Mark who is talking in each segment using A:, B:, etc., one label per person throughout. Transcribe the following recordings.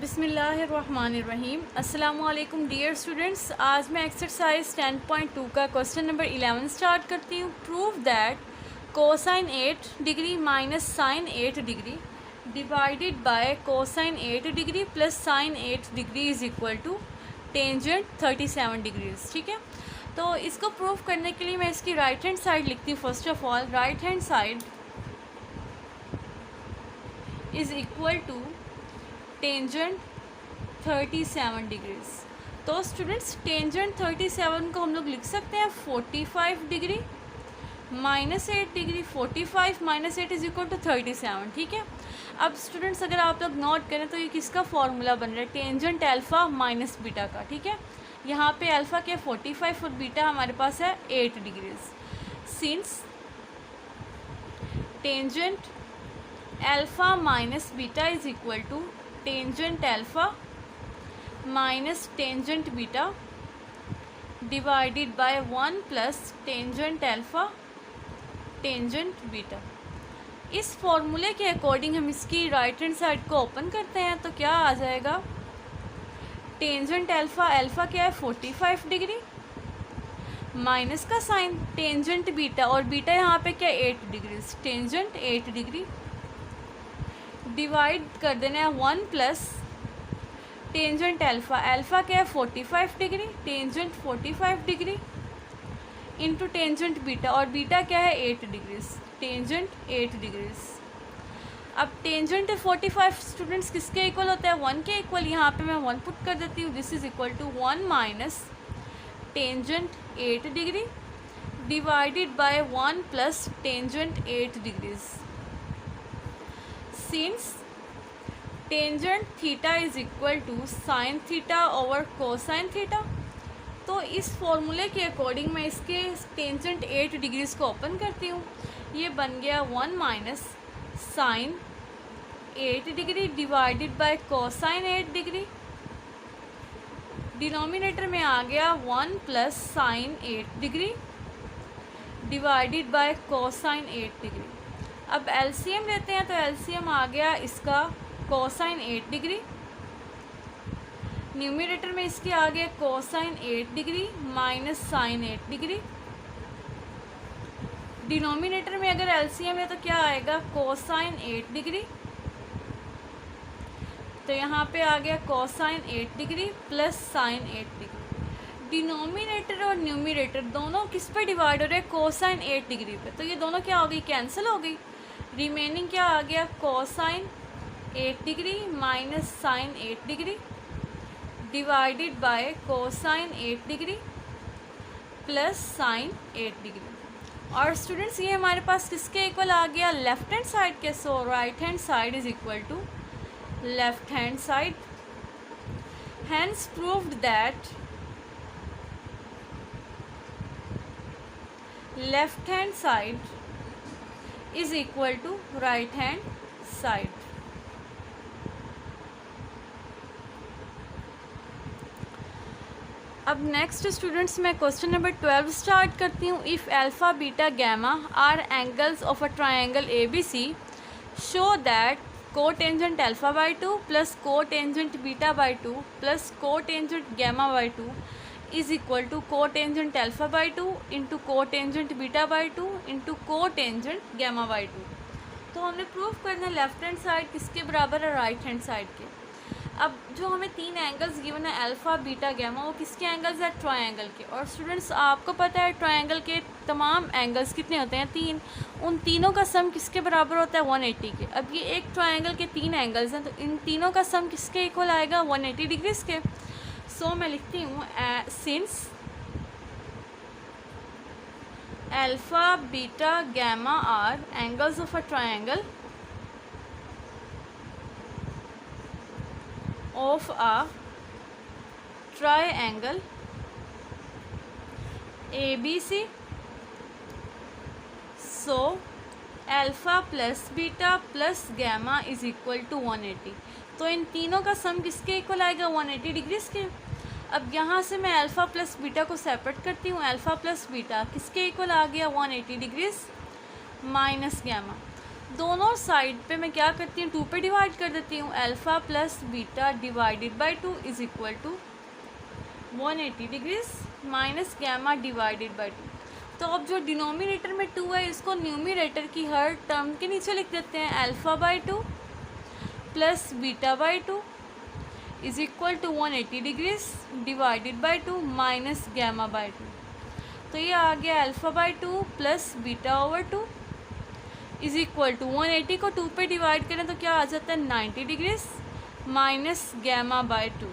A: बिस्मिल्लाहिर्रहमानिर्रहीम। अस्सलामुअलैकुम dear students. आज मैं एक्सरसाइज 10.2 का क्वेश्चन नंबर 11 स्टार्ट करती हूँ। Prove that cosine 8 degree minus sine 8 degree divided by cosine 8 degree plus sine 8 degree is equal to tangent 37 degrees. ठीक है, तो इसको प्रूव करने के लिए मैं इसकी राइट हैंड साइड लिखती हूँ। First of all right hand side is equal to tangent 37 degrees. तो स्टूडेंट्स टेंजेंट 37 को हम लोग लिख सकते हैं 45 degree minus 8 degree. 45 minus 8 is equal to 37। ठीक है, अब स्टूडेंट्स अगर आप लोग नोट करें तो ये किसका फॉर्मूला बन रहा है? टेंजेंट अल्फ़ा माइनस बीटा का। ठीक है, यहाँ पे अल्फ़ा क्या 45 और बीटा हमारे पास है 8 degrees. Since tangent alpha minus beta is equal to tangent alpha minus tangent beta divided by 1 plus tangent alpha tangent beta. इस फॉर्मूले के अकॉर्डिंग हम इसकी राइट हैंड साइड को ओपन करते हैं तो क्या आ जाएगा? टेंजेंट अल्फ़ा, अल्फ़ा क्या है 45 डिग्री माइनस का साइन टेंजेंट बीटा, और बीटा यहाँ पे क्या 8 डिग्री, टेंजेंट 8 डिग्री डिवाइड कर देना है 1 प्लस टेंजेंट अल्फ़ा, अल्फ़ा क्या है 45 degree tangent 45 degree into tangent beta, और बीटा क्या है 8 डिग्रीज टेंजेंट 8 डिग्रीज। अब टेंजेंट 45 स्टूडेंट्स किसके इक्वल होता है? 1 के इक्वल। यहाँ पे मैं 1 पुट कर देती हूँ। This is equal to 1 minus tangent 8 degree divided by 1 plus tangent 8 degrees. Since tangent theta is equal to sine theta over cosine theta, तो इस फॉर्मूले के अकॉर्डिंग मैं इसके टेंजेंट 8 डिग्रीज को ओपन करती हूँ। ये बन गया 1 minus sine 8 degree divided by cosine 8 degree. Denominator में आ गया 1 plus sine 8 degree divided by cosine 8 degree. अब एलसीएम लेते हैं तो एलसीएम आ गया इसका कोसाइन 8 डिग्री, न्यूमरेटर में इसके आ गया cosine 8 degree minus sine 8 degree. Denominator में अगर एलसीएम है तो क्या आएगा? कोसाइन 8 डिग्री, तो यहाँ पे आ गया cosine 8 degree plus sine 8 degree. Denominator और न्यूमरेटर दोनों किस पे डिवाइड हो रहे हैं? कोसाइन 8 डिग्री पे, तो ये दोनों क्या हो गई? कैंसिल हो गई। रिमेनिंग क्या आ गया? Cosine 8 degree minus sine 8 degree divided by cosine 8 degree plus sine 8 degree. और स्टूडेंट्स ये हमारे पास किसके इक्वल आ गया? लेफ्ट हैंड साइड के। So right hand side is equal to left hand side. Hence proved that left hand side is equal to right hand side. अब next students मैं question number 12 start करती हूँ। If alpha beta gamma are angles of a triangle ABC, show that cotangent alpha by 2 plus cotangent beta by 2 plus cotangent gamma by 2 is equal to cotangent alpha by 2 into cotangent beta by 2 into cotangent gamma by 2। तो हमने prove करना है left hand side किसके बराबर है? Right hand side के। अब जो हमें 3 एंगल्स गिवन है अल्फ़ा बीटा गैमा, वो किसके एंगल्स है? ट्रायंगल के। और स्टूडेंट्स आपको पता है ट्रायंगल के तमाम एंगल्स कितने होते हैं? 3। उन तीनों का सम किसके बराबर होता है? 180 के। अब ये एक ट्रायंगल के 3 एंगल्स हैं, तो इन तीनों का सम किसके इक्वल आएगा? 180 डिग्रीज के। सो मैं लिखती हूँ since alpha beta gamma are angles of a triangle of a triangle ABC, so alpha plus beta plus gamma is equal to 180। तो इन तीनों का सम किसके इक्वल आएगा? 180 डिग्रीज के। अब यहाँ से मैं अल्फ़ा प्लस बीटा को सेपरेट करती हूँ। अल्फ़ा प्लस बीटा किसके इक्वल आ गया? 180 डिग्रीज माइनस गैमा। दोनों साइड पे मैं क्या करती हूँ, 2 पे डिवाइड कर देती हूँ। Alpha plus beta divided by 2 is equal to 180 degrees minus gamma divided by 2। तो अब जो डिनोमिनेटर में 2 है इसको न्यूमिनेटर की हर टर्म के नीचे लिख देते हैं। Alpha by 2 plus beta by 2 is equal to 180 degrees divided by 2 minus gamma by 2। तो ये आ गया alpha by 2 plus beta over 2 is equal to 180 को 2 पे डिवाइड करें तो क्या आ जाता है 90 डिग्रीज माइनस गैमा बाई 2।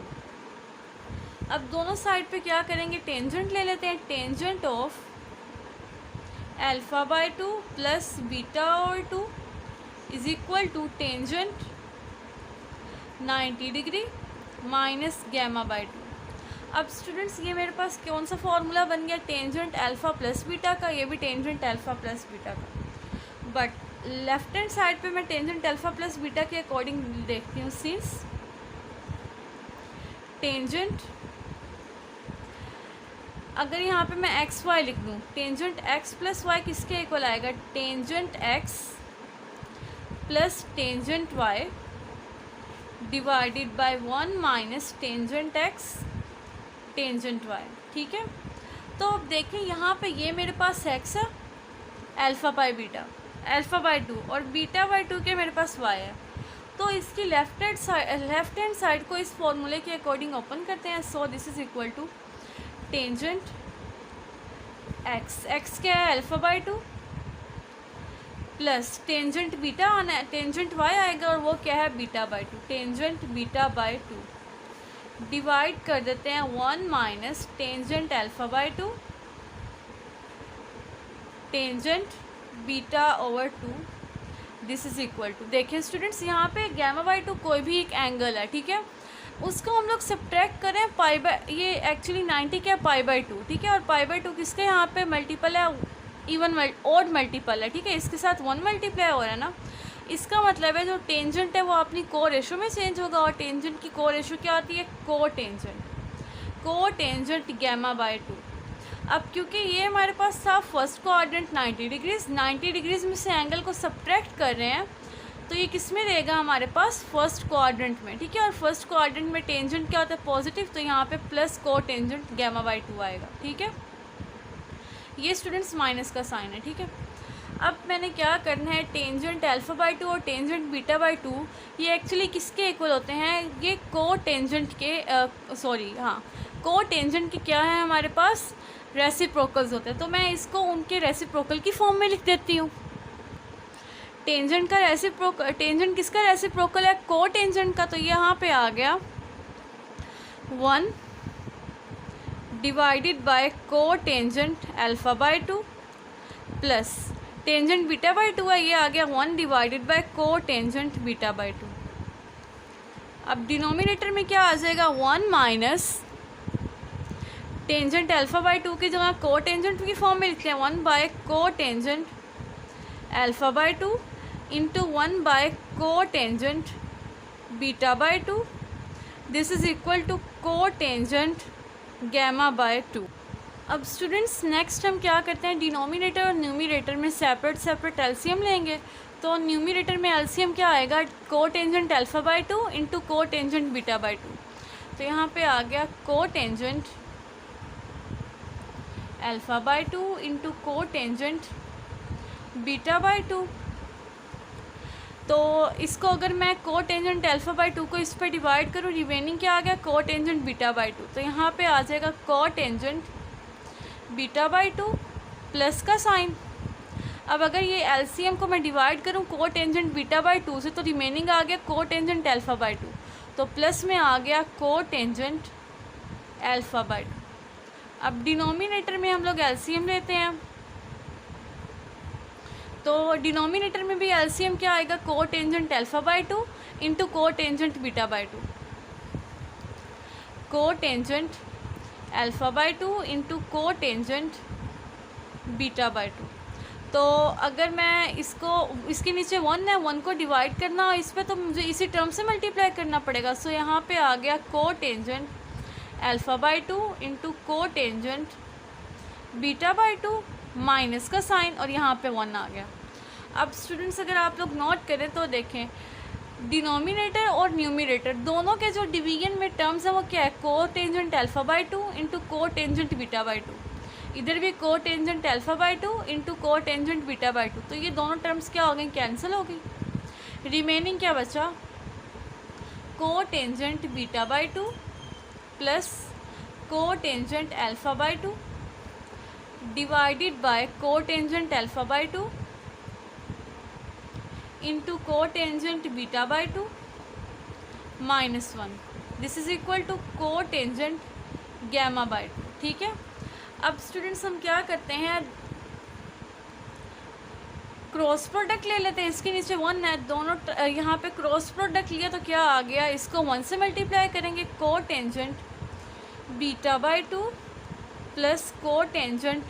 A: अब दोनों साइड पे क्या करेंगे, टेंजेंट ले लेते हैं। Tangent of alpha by 2 plus beta over 2 is equal to tangent 90 degree minus gamma by 2। अब स्टूडेंट्स ये मेरे पास कौन सा फॉर्मूला बन गया, टेंजेंट अल्फ़ा प्लस बीटा का, ये भी टेंजेंट अल्फ़ा प्लस बीटा का। बट लेफ्ट हैंड साइड पे मैं टेंजेंट अल्फ़ा प्लस बीटा के अकॉर्डिंग देखती हूँ। सिंस टेंजेंट, अगर यहाँ पे मैं एक्स वाई लिख दूँ, टेंजेंट एक्स प्लस वाई किसके इक्वल आएगा, tangent x plus tangent y divided by 1 minus tangent x tangent y. ठीक है, तो अब देखें यहाँ पे ये मेरे पास एक्स है alpha by beta, alpha by 2 और बीटा बाई 2 के मेरे पास वाई है। तो इसकी लेफ्ट हैंड साइड को इस फॉर्मूले के अकॉर्डिंग ओपन करते हैं। So this is equal to tangent x, x क्या है alpha by 2 plus tangent beta आना, टेंजेंट वाई आएगा और वो क्या है beta by 2, tangent beta by 2 divide कर देते हैं 1 minus tangent alpha by 2 tangent beta over 2 this is equal to, देखिए स्टूडेंट्स यहाँ पे गैमा बाई 2 कोई भी एक एंगल है, ठीक है, उसको हम लोग सब्ट्रैक्ट करें पाई बाई, ये एक्चुअली 90 क्या पाई बाई 2, ठीक है, और पाई बाई 2 किसके यहाँ पे मल्टीपल है, इवन ऑड मल्टीपल है, ठीक है, इसके साथ 1 मल्टीप्लाई हो रहा है ना। इसका मतलब है जो टेंजेंट है वो अपनी को रेशो में चेंज होगा, और टेंजेंट की को रेशो क्या आती है, को टेंजेंट गैमा बाई 2। अब क्योंकि ये हमारे पास था फर्स्ट कोऑर्डिनेट 90 डिग्रीज, 90 डिग्रीज में से एंगल को सब्ट्रैक्ट कर रहे हैं, तो ये किस में रहेगा हमारे पास फर्स्ट कोऑर्डिनेट में, ठीक है, और फर्स्ट कोऑर्डिनेट में टेंजेंट क्या होता है पॉजिटिव, तो यहाँ पे plus cotangent gamma by 2 आएगा। ठीक है, ये स्टूडेंट्स माइनस का साइन है। ठीक है, अब मैंने क्या करना है, टेंजेंट अल्फ़ा बाई 2 और टेंजेंट बीटा बाई 2 ये एक्चुअली किसके इक्वल होते हैं, ये को टेंजेंट के को टेंजेंट के क्या है हमारे पास रेसिप्रोकल्स होते हैं। तो मैं इसको उनके रेसिप्रोकल की फॉर्म में लिख देती हूँ। टेंजेंट किसका रेसिप्रोकल है, को टेंजेंट का, तो यहाँ पे आ गया 1 divided by cotangent alpha by 2 plus tangent beta by 2 है, ये आ गया 1 divided by cotangent beta by 2। अब डिनोमिनेटर में क्या आ जाएगा, 1 माइनस टेंजेंट अल्फ़ा बाई 2 की जगह को टेंजेंट की फॉर्म में लिखते हैं 1 by cotangent alpha by 2 into 1 by cotangent beta by 2 this is equal to cotangent gamma by 2। अब स्टूडेंट्स नेक्स्ट हम क्या करते हैं, डिनोमिनेटर और न्यूमिनेटर में सेपरेट एलसीएम लेंगे। तो न्यूमिनेटर में एलसीएम क्या आएगा, को tangent alpha by 2 into cotangent beta by 2। तो यहाँ पे आ गया cotangent alpha by 2 into cotangent beta by 2। तो इसको अगर मैं को टेंजेंट अल्फ़ा बाई 2 को इस पर डिवाइड करूँ, रिमेनिंग क्या आ गया, को टेंजेंट बीटा बाई 2। तो यहाँ पे आ जाएगा को टेंजेंट बीटा बाई 2 प्लस का साइन। अब अगर ये एलसीएम को मैं डिवाइड करूँ को टेंजेंट बीटा बाई 2 से, तो रिमेनिंग आ गया को टेंजेंट अल्फ़ा बाई 2, तो प्लस में आ गया को टेंजेंट अल्फ़ा बाई 2। अब डिनोमिनेटर में हम लोग एलसीएम लेते हैं, तो डिनोमिनेटर में भी एलसीएम क्या आएगा, को tangent alpha by 2 into cotangent beta by 2, cotangent alpha by 2 into cotangent beta by 2। तो अगर मैं इसके नीचे 1 है, 1 को डिवाइड करना और इस पर, तो मुझे इसी टर्म से मल्टीप्लाई करना पड़ेगा। सो यहाँ पे आ गया cotangent alpha by 2 into cotangent beta by 2 minus का साइन, और यहाँ पे 1 आ गया। अब स्टूडेंट्स अगर आप लोग नोट करें तो देखें, डिनोमिनेटर और न्यूमिनेटर दोनों के जो डिवीजन में टर्म्स हैं वो क्या है, cotangent alpha by 2 into cotangent beta by 2। इधर भी को tangent alpha by 2 into cotangent beta by 2। तो ये दोनों टर्म्स क्या हो गई, कैंसिल हो गई। रिमेनिंग क्या बचा, cotangent beta by 2 plus cotangent alpha by 2 divided by cotangent alpha by 2 into cotangent beta by 2 minus 1। This is equal to cotangent gamma by 2। ठीक है, अब students हम क्या करते हैं, cross product ले लेते हैं। इसके नीचे 1 है, दोनों यहाँ पे क्रॉस प्रोडक्ट लिया तो क्या आ गया, इसको 1 से मल्टीप्लाई करेंगे, को tangent beta by 2 plus cotangent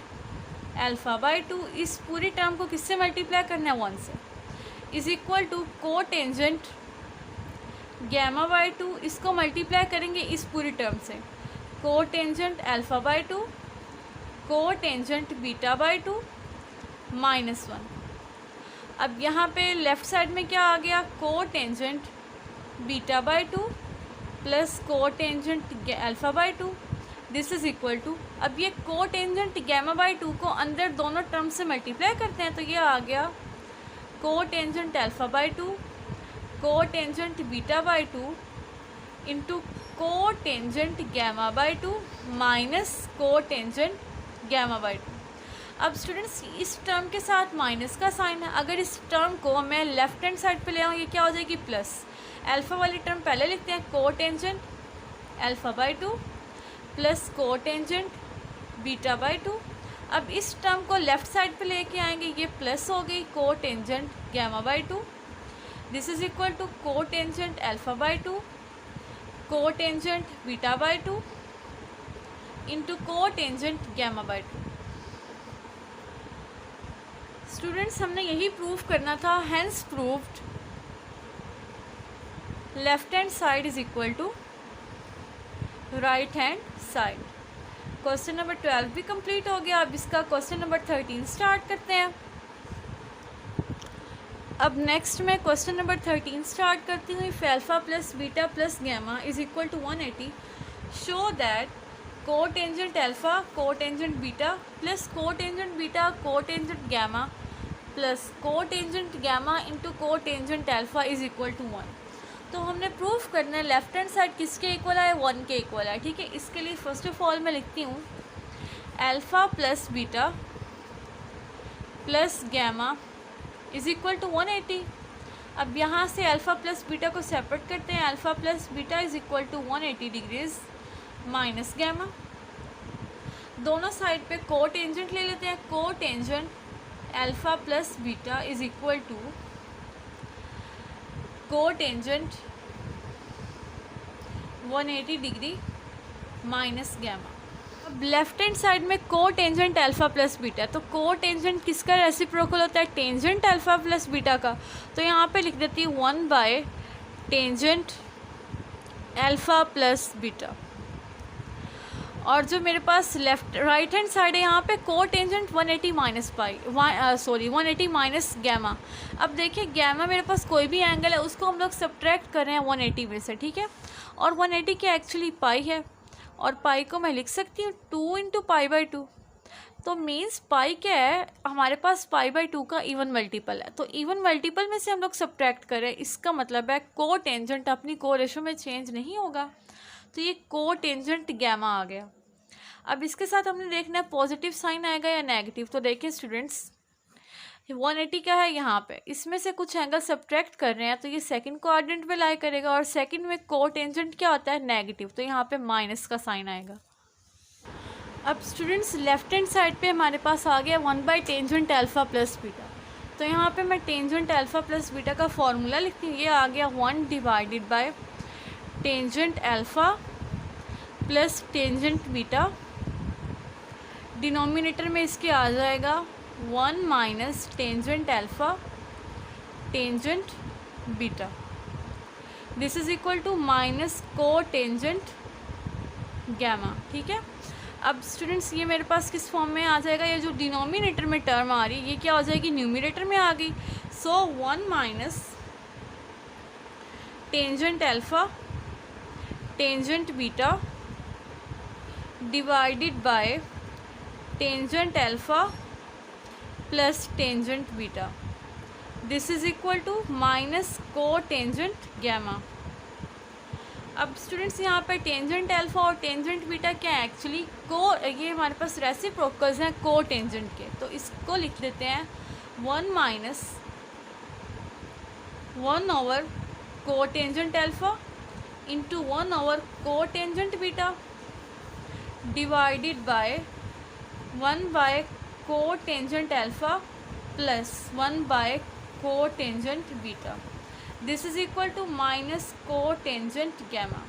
A: alpha by 2। इस पूरी टर्म को किससे मल्टीप्लाई करना है, 1 से, is equal to cotangent gamma by 2। इसको मल्टीप्लाई करेंगे इस पूरी टर्म से, को tangent alpha by 2 cotangent beta by 2 minus 1। अब यहाँ पे लेफ़्ट साइड में क्या आ गया, cotangent beta by 2 plus cotangent alpha by 2। This is equal to, अब ये को टेंजेंट गैमा बाई 2 को अंदर दोनों टर्म से मल्टीप्लाई करते हैं तो ये आ गया cotangent alpha by 2 cotangent beta by 2 into cotangent gamma by 2 minus cotangent gamma by 2। अब स्टूडेंट्स इस टर्म के साथ माइनस का साइन है, अगर इस टर्म को मैं लेफ्ट हैंड साइड पे ले आऊँ ये क्या हो जाएगी, प्लस। अल्फ़ा वाली टर्म पहले लिखते हैं, cotangent alpha by 2 plus cotangent beta by 2। अब इस टर्म को लेफ़्ट साइड पे लेके आएंगे, ये प्लस हो गई cotangent gamma by 2। This is equal to cotangent alpha by 2 cotangent beta by 2 into cotangent gamma by 2। Students हमने यही प्रूव करना था, hence proved left hand side is equal to right hand side. Question number 12 भी complete हो गया। अब इसका question number 13 start करते हैं। अब नेक्स्ट मैं क्वेश्चन नंबर 13 स्टार्ट करती हूँ। If alpha plus beta plus gamma is equal to 180, show that cotangent alpha cotangent beta plus cotangent beta cotangent gamma plus cotangent gamma into cotangent alpha is equal to 1। तो हमने proof करना है left hand side किसके equal है, 1 के equal है। ठीक है, इसके लिए फर्स्ट ऑफ ऑल मैं लिखती हूँ alpha plus beta plus gamma is equal to 180। अब यहाँ से अल्फ़ा प्लस बीटा को सेपरेट करते हैं, alpha plus beta is equal to 180 degrees minus gamma. दोनों साइड पे को टेंजेंट ले लेते हैं, cotangent alpha plus beta is equal to cotangent 180 degree minus gamma. अब लेफ्ट हैंड साइड में cotangent alpha plus beta, तो को tangent किसका रेसिप्रोकल होता है, टेंजेंट अल्फ़ा प्लस बीटा का। तो यहाँ पे लिख देती हूँ 1 by tangent alpha plus beta. और जो मेरे पास लेफ्ट राइट हैंड साइड है यहाँ पे cotangent 180 minus pi 180 minus gamma. अब देखिए गैमा मेरे पास कोई भी एंगल है उसको हम लोग सब्ट्रैक्ट कर रहे हैं 180 में से। ठीक है, और 180 क्या एक्चुअली पाई है, और पाई को मैं लिख सकती हूँ 2 इंटू पाई बाई 2। तो मीन्स पाई क्या है, हमारे पास पाई बाई 2 का इवन मल्टीपल है। तो इवन मल्टीपल में से हम लोग सब्ट्रैक्ट कर रहे हैं, इसका मतलब है को टेंजेंट अपनी को रेशो में चेंज नहीं होगा। तो ये को टेंजेंट गैमा आ गया। अब इसके साथ हमने देखना है पॉजिटिव साइन आएगा या नेगेटिव। तो देखिए स्टूडेंट्स 180 क्या है यहाँ पे, इसमें से कुछ एंगल सब्ट्रैक्ट कर रहे हैं तो ये सेकंड क्वाड्रेंट में लाई करेगा, और सेकंड में को टेंजेंट क्या होता है, नेगेटिव। तो यहाँ पे माइनस का साइन आएगा। अब स्टूडेंट्स लेफ्ट हैंड साइड पे हमारे पास आ गया 1 by tangent alpha plus beta. तो यहाँ पे मैं टेंजेंट अल्फ़ा प्लस बीटा का फॉर्मूला लिखती हूँ, ये आ गया 1 divided by tangent alpha plus tangent beta. Denominator में इसके आ जाएगा 1 minus tangent alpha tangent beta. This is equal to minus cotangent gamma. ठीक है, अब स्टूडेंट्स ये मेरे पास किस फॉर्म में आ जाएगा, ये जो डिनोमिनेटर में टर्म आ रही है ये क्या हो जाएगी, न्यूमिनेटर में आ गई। So 1 minus tangent alpha tangent beta divided by tangent alpha plus tangent beta, this is equal to minus cotangent gamma. अब स्टूडेंट्स यहाँ पर टेंजेंट अल्फ़ा और टेंजेंट बीटा क्या है, एक्चुअली ये हमारे पास रेसिप्रोकल्स हैं को टेंजेंट के, तो इसको लिख देते हैं 1 minus 1 over cotangent alpha into 1 over cotangent beta divided by 1 by cotangent alpha plus 1 by cotangent beta, this is equal to minus cotangent gamma.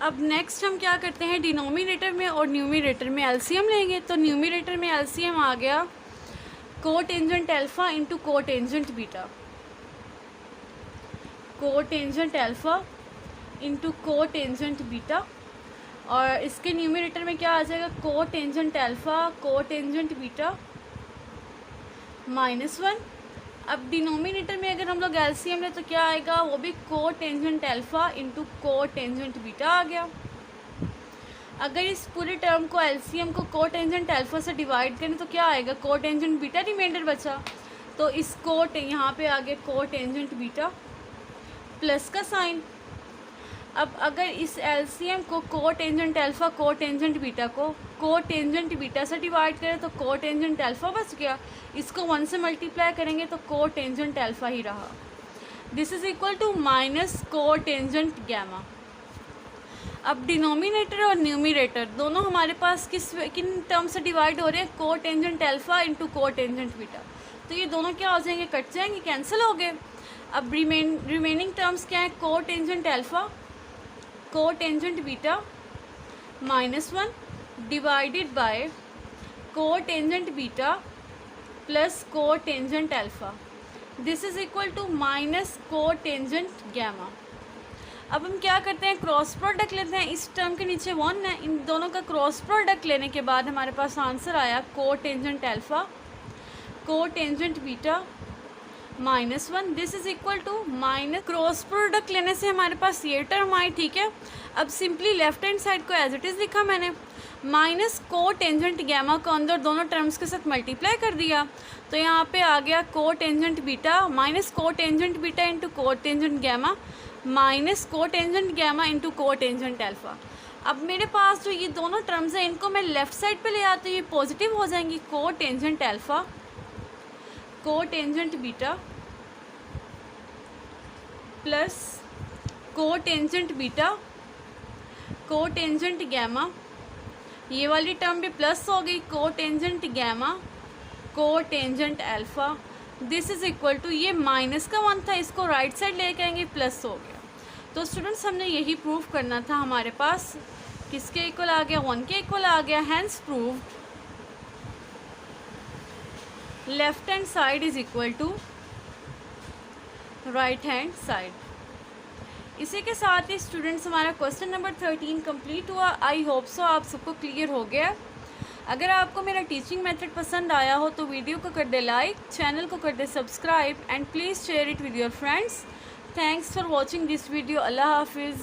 A: अब next हम क्या करते हैं, डिनोमिनेटर में और numerator में LCM लेंगे। तो न्यूमिनेटर में एलसीएम आ गया cotangent alpha into cotangent beta, cotangent alpha into cotangent beta, और इसके न्यूमिनेटर में क्या आ जाएगा, को tangent alpha cotangent beta -1। अब डिनोमिनेटर में अगर हम लोग एलसीएम लें तो क्या आएगा, वो भी को tangent alpha into cotangent beta आ गया। अगर इस पूरे टर्म को एलसीएम को टेंजेंट अल्फ़ा से डिवाइड करें तो क्या आएगा, को टेंजेंट बीटा रिमाइंडर बचा, तो इस यहाँ पे आ गया को टेंजेंट बीटा प्लस का साइन। अब अगर इस एलसीएम को tangent alpha cotangent beta cotangent beta से डिवाइड करें तो को टेंजेंट अल्फ़ा बच गया, इसको 1 से मल्टीप्लाई करेंगे तो को टेंजेंट अल्फ़ा ही रहा, this is equal to minus cotangent gamma. अब डिनोमिनेटर और न्यूमिनेटर दोनों हमारे पास किन टर्म से डिवाइड हो रहे हैं, cotangent alpha into cotangent beta, तो ये दोनों क्या हो जाएंगे, कट जाएंगे, कैंसिल हो गए। अब रिमेनिंग टर्म्स क्या है, cotangent alpha cotangent beta -1 divided by cotangent beta plus cotangent alpha, this is equal to minus cotangent gamma. अब हम क्या करते हैं, क्रॉस प्रोडक्ट लेते हैं, इस टर्म के नीचे 1 है, इन दोनों का क्रॉस प्रोडक्ट लेने के बाद हमारे पास आंसर आया cotangent alpha cotangent beta -1, this is equal to minus, cross product लेने से हमारे पास ये टर्म आई, ठीक है। अब सिंपली लेफ्ट हैंड साइड को एज इट इज़ लिखा मैंने, माइनस को टेंजेंट गैमा को अंदर दोनों टर्म्स के साथ मल्टीप्लाई कर दिया, तो यहाँ पे आ गया cotangent beta minus cotangent beta into cotangent gamma minus cotangent gamma into cotangent alpha. अब मेरे पास जो ये दोनों टर्म्स हैं इनको मैं लेफ़्ट साइड पे ले आती हूँ, ये पॉजिटिव हो जाएंगी, cotangent alpha cotangent beta plus cotangent beta cotangent gamma, ये वाली टर्म भी प्लस हो गई, cotangent gamma cotangent alpha, this is equal to, ये माइनस का 1 था, इसको राइट साइड लेके आएंगे, प्लस हो गया। तो स्टूडेंट्स हमने यही प्रूव करना था, हमारे पास किसके इक्वल आ गया, 1 के इक्वल आ गया, hence proved left hand side is equal to right hand side. इसी के साथ ही स्टूडेंट्स हमारा क्वेश्चन नंबर 13 कंप्लीट हुआ। आई होप सो आप सबको क्लियर हो गया। अगर आपको मेरा टीचिंग मेथड पसंद आया हो तो वीडियो को कर दे लाइक, चैनल को कर दे subscribe and please share it with your friends. Thanks for watching this video. अल्लाह हाफिज़।